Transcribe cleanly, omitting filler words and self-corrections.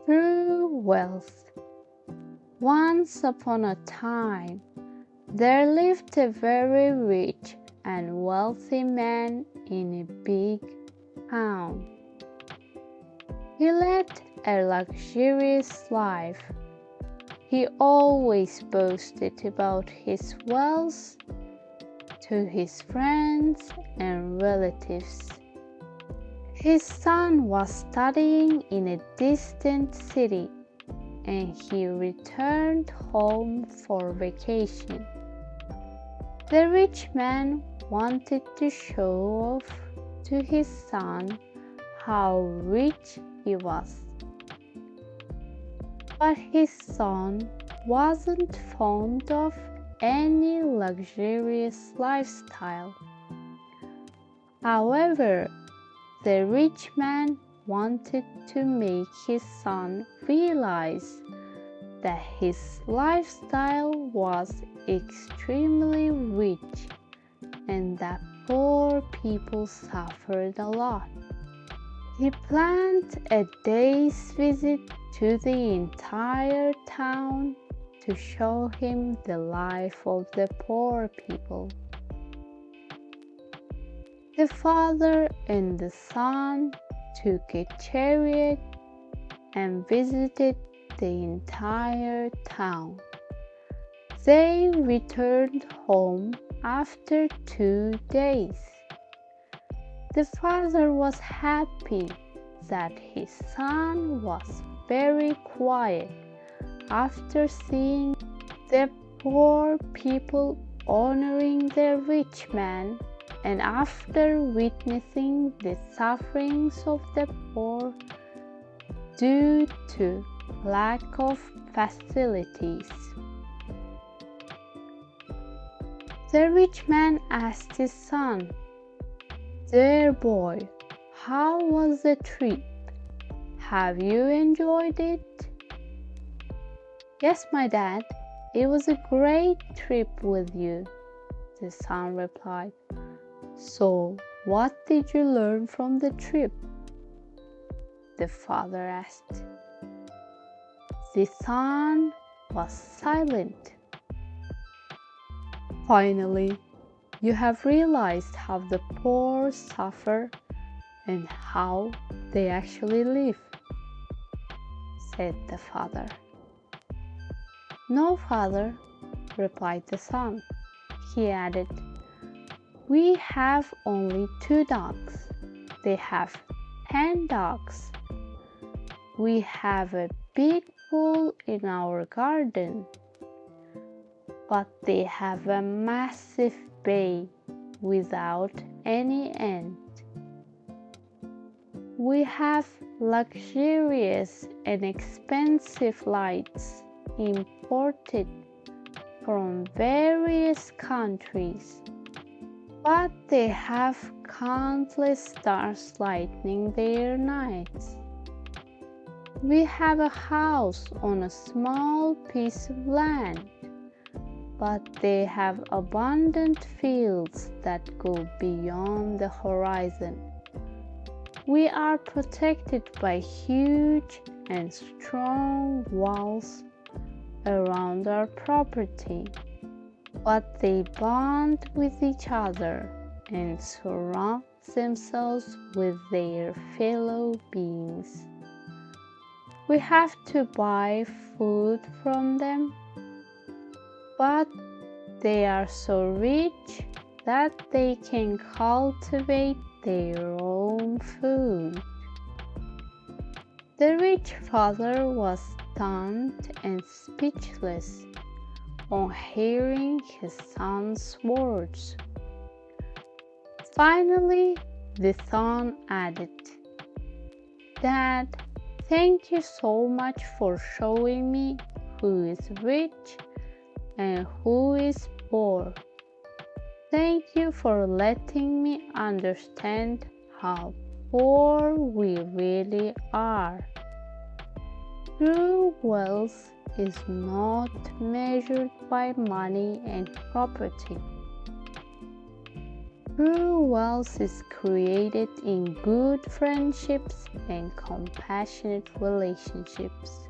True wealth. Once upon a time, there lived a very rich and wealthy man in a big town. He led a luxurious life. He always boasted about his wealth to his friends and relatives. His son was studying in a distant city, and he returned home for vacation. The rich man wanted to show off to his son how rich he was. But his son wasn't fond of any luxurious lifestyle. However, the rich man wanted to make his son realize that his lifestyle was extremely rich and that poor people suffered a lot. He planned a day's visit to the entire town to show him the life of the poor people. The father and the son took a chariot and visited the entire town. They returned home after 2 days. The father was happy that his son was very quiet after seeing the poor people honoring the rich man and after witnessing the sufferings of the poor due to lack of facilities. The rich man asked his son, "Dear boy, how was the trip? Have you enjoyed it?" "Yes, my dad, it was a great trip with you," the son replied. "So, what did you learn from the trip?" the father asked. The son was silent. "Finally, you have realized how the poor suffer and how they actually live," said the father. "No, father," replied the son. He added, "We have only 2 dogs. They have 10 dogs. We have a big pool in our garden, but they have a massive bay without any end. We have luxurious and expensive lights imported from various countries, but they have countless stars lighting their nights. We have a house on a small piece of land, but they have abundant fields that go beyond the horizon. We are protected by huge and strong walls around our property, but they bond with each other and surround themselves with their fellow beings. We have to buy food from them, but they are so rich that they can cultivate their own food." The rich father was stunned and speechless on hearing his son's words. Finally, the son added, "Dad, thank you so much for showing me who is rich and who is poor. Thank you for letting me understand how poor we really are. True wealth is not measured by money and property, True wealth is created in good friendships and compassionate relationships.